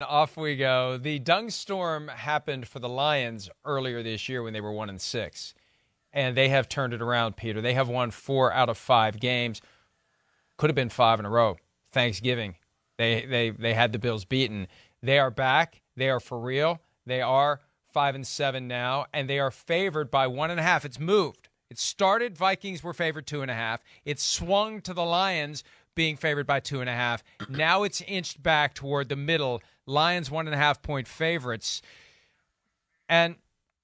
Off we go. The dung storm happened for the Lions earlier this year when they were 1-6. And they have turned it around, Peter. They have won 4 out of 5 games. Could have been 5 in a row. Thanksgiving. They had the Bills beaten. They are back. They are for real. They are 5-7 now, and they are favored by 1.5. It's moved. It started, Vikings were favored 2.5. It swung to the Lions being favored by 2.5. Now it's inched back toward the middle. Lions 1.5-point favorites. And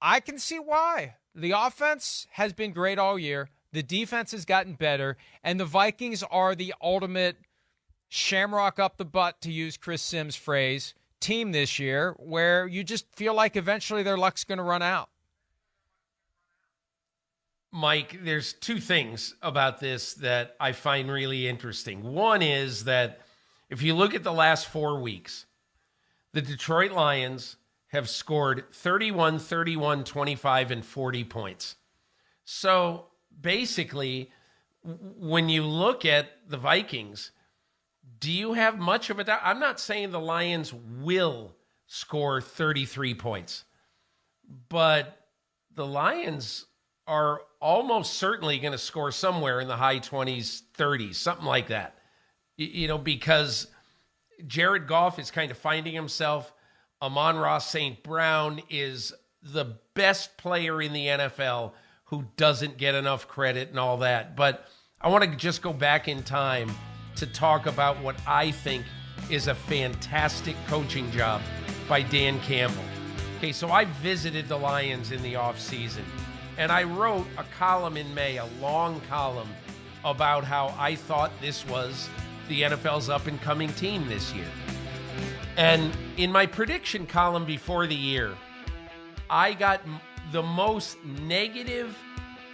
I can see why. The offense has been great all year. The defense has gotten better. And the Vikings are the ultimate shamrock up the butt, to use Chris Sims' phrase, team this year, where you just feel like eventually their luck's going to run out. Mike, there's 2 things about this that I find really interesting. One is that if you look at the last 4 weeks, the Detroit Lions have scored 31, 31, 25, and 40 points. So basically, when you look at the Vikings, do you have much of a doubt? I'm not saying the Lions will score 33 points, but the Lions are almost certainly going to score somewhere in the high 20s, 30s, something like that. Because Jared Goff is kind of finding himself. Amon-Ra St. Brown is the best player in the NFL who doesn't get enough credit and all that. But I want to just go back in time to talk about what I think is a fantastic coaching job by Dan Campbell. Okay, so I visited the Lions in the offseason, and I wrote a column in May, a long column, about how I thought this was the NFL's up-and-coming team this year. And in my prediction column before the year, I got the most negative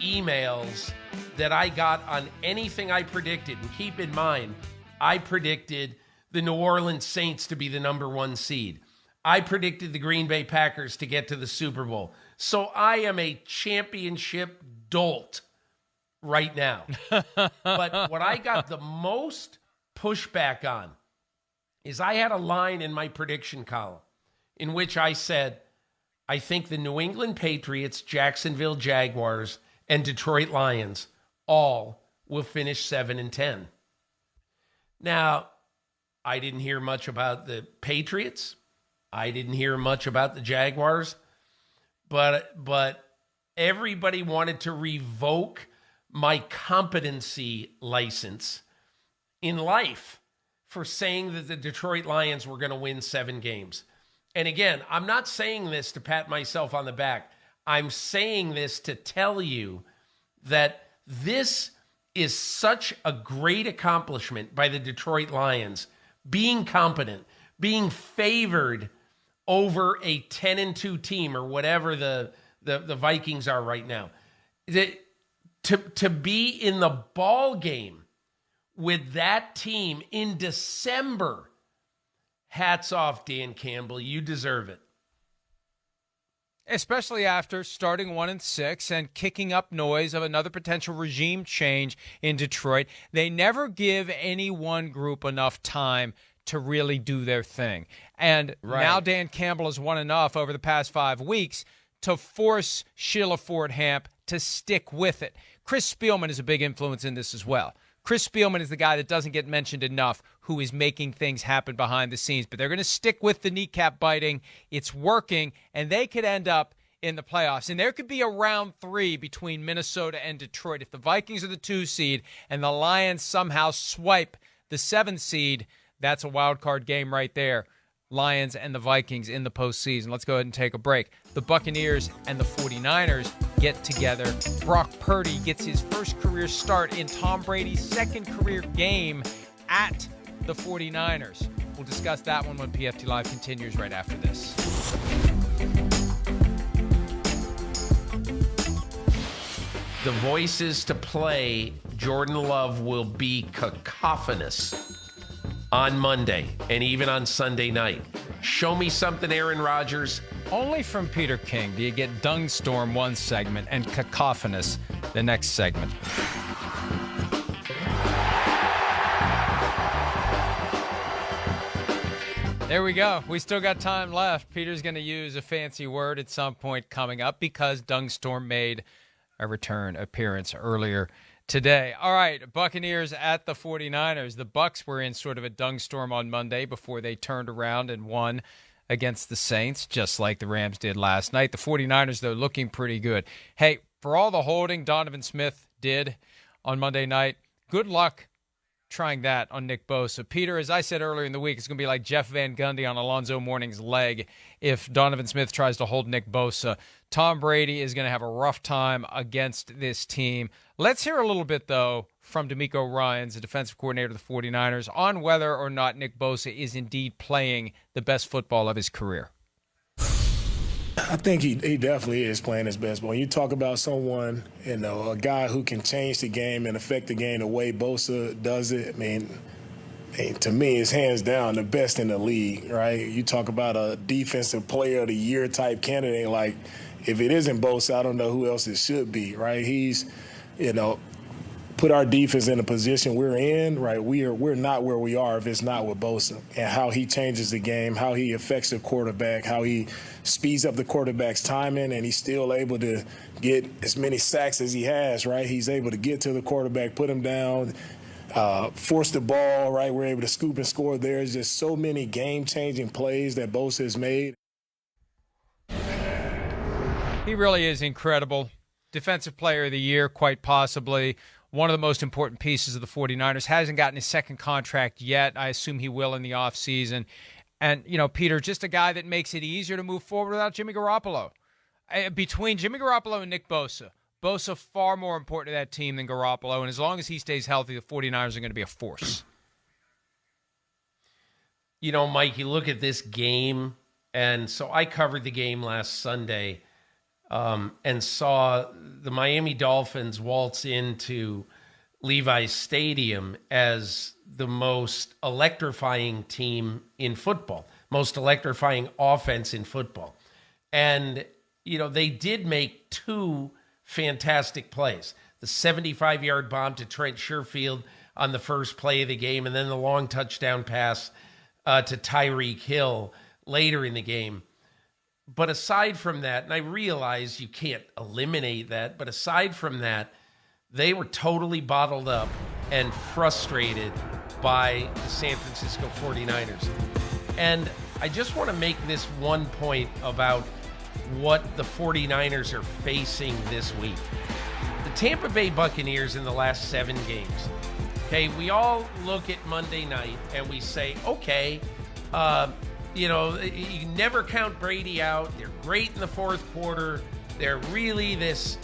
emails that I got on anything I predicted. And keep in mind, I predicted the New Orleans Saints to be the number 1 seed. I predicted the Green Bay Packers to get to the Super Bowl. So I am a championship dolt right now. But what I got the most pushback on is I had a line in my prediction column in which I said, I think the New England Patriots, Jacksonville Jaguars, and Detroit Lions all will finish 7-10. Now, I didn't hear much about the Patriots. I didn't hear much about the Jaguars. But everybody wanted to revoke my competency license in life for saying that the Detroit Lions were going to win 7 games. And again, I'm not saying this to pat myself on the back. I'm saying this to tell you that this is such a great accomplishment by the Detroit Lions, being competent, being favored over a 10-2 team or whatever the Vikings are right now. To be in the ball game with that team in December, hats off, Dan Campbell. You deserve it. Especially after starting 1-6 and kicking up noise of another potential regime change in Detroit. They never give any one group enough time to really do their thing. And Now Dan Campbell has won enough over the past 5 weeks to force Sheila Ford Hamp to stick with it. Chris Spielman is a big influence in this as well. Chris Spielman is the guy that doesn't get mentioned enough, who is making things happen behind the scenes. But they're going to stick with the kneecap biting. It's working, and they could end up in the playoffs. And there could be a round 3 between Minnesota and Detroit. If the Vikings are the 2 seed and the Lions somehow swipe the 7 seed, that's a wild card game right there. Lions and the Vikings in the postseason. Let's go ahead and take a break. The Buccaneers and the 49ers get together. Brock Purdy gets his first career start in Tom Brady's second career game at the 49ers. We'll discuss that one when PFT Live continues right after this. The voices to play Jordan Love will be cacophonous on Monday and even on Sunday night. Show me something, Aaron Rodgers. Only from Peter King do you get Dung Storm one segment and cacophonous the next segment. There we go. We still got time left. Peter's going to use a fancy word at some point coming up because Dungstorm made a return appearance earlier today. All right, Buccaneers at the 49ers. The Bucs were in sort of a Dungstorm on Monday before they turned around and won against the Saints, just like the Rams did last night. The 49ers, though, looking pretty good. Hey, for all the holding Donovan Smith did on Monday night, good luck trying that on Nick Bosa. Peter, as I said earlier in the week, it's going to be like Jeff Van Gundy on Alonzo Mourning's leg if Donovan Smith tries to hold Nick Bosa. Tom Brady is going to have a rough time against this team. Let's hear a little bit, though, from DeMeco Ryans, the defensive coordinator of the 49ers, on whether or not Nick Bosa is indeed playing the best football of his career. I think he definitely is playing his best. But when you talk about someone, a guy who can change the game and affect the game the way Bosa does it, I mean, to me, it's hands down the best in the league, right? You talk about a defensive player of the year type candidate, like if it isn't Bosa, I don't know who else it should be, right? He's, put our defense in the position we're in, right? We're not where we are if it's not with Bosa. And how he changes the game, how he affects the quarterback, how he speeds up the quarterback's timing, and he's still able to get as many sacks as he has, right? He's able to get to the quarterback, put him down, force the ball, right? We're able to scoop and score. There's just so many game-changing plays that Bosa has made. He really is incredible. Defensive Player of the Year, quite possibly. One of the most important pieces of the 49ers. Hasn't gotten his second contract yet. I assume he will in the offseason. And, Peter, just a guy that makes it easier to move forward without Jimmy Garoppolo. Between Jimmy Garoppolo and Nick Bosa, Bosa far more important to that team than Garoppolo. And as long as he stays healthy, the 49ers are going to be a force. Mike, you look at this game, and so I covered the game last Sunday. And saw the Miami Dolphins waltz into Levi's Stadium as the most electrifying team in football, most electrifying offense in football. And, they did make two fantastic plays. The 75-yard bomb to Trent Sherfield on the first play of the game, and then the long touchdown pass to Tyreek Hill later in the game. But aside from that, and I realize you can't eliminate that, but aside from that, they were totally bottled up and frustrated by the San Francisco 49ers. And I just want to make this one point about what the 49ers are facing this week. The Tampa Bay Buccaneers in the last 7 games. Okay, we all look at Monday night and we say, okay, you never count Brady out. They're great in the fourth quarter. They're really this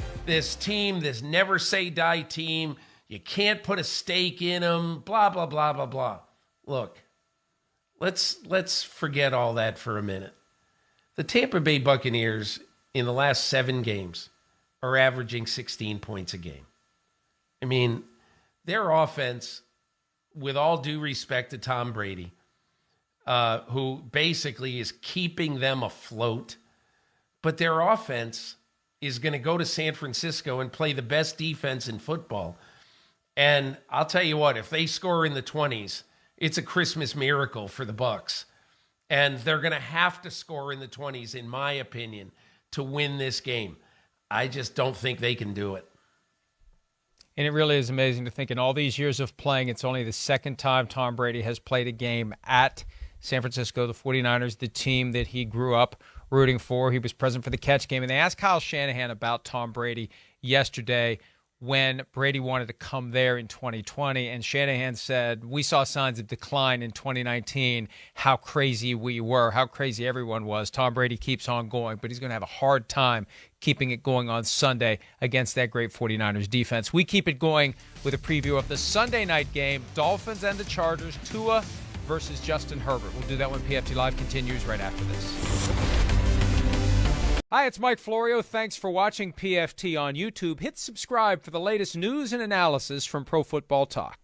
team, this never say die team. You can't put a stake in them, blah, blah, blah, blah, blah. Look, let's forget all that for a minute. The Tampa Bay Buccaneers in the last 7 games are averaging 16 points a game. I mean, their offense, with all due respect to Tom Brady, who basically is keeping them afloat. But their offense is going to go to San Francisco and play the best defense in football. And I'll tell you what, if they score in the 20s, it's a Christmas miracle for the Bucs. And they're going to have to score in the 20s, in my opinion, to win this game. I just don't think they can do it. And it really is amazing to think in all these years of playing, it's only the second time Tom Brady has played a game at San Francisco, the 49ers, the team that he grew up rooting for. He was present for the catch game. And they asked Kyle Shanahan about Tom Brady yesterday when Brady wanted to come there in 2020. And Shanahan said, we saw signs of decline in 2019, how crazy we were, how crazy everyone was. Tom Brady keeps on going, but he's going to have a hard time keeping it going on Sunday against that great 49ers defense. We keep it going with a preview of the Sunday night game, Dolphins and the Chargers, Tua versus Justin Herbert. We'll do that when PFT Live continues right after this. Hi, it's Mike Florio. Thanks for watching PFT on YouTube. Hit subscribe for the latest news and analysis from Pro Football Talk.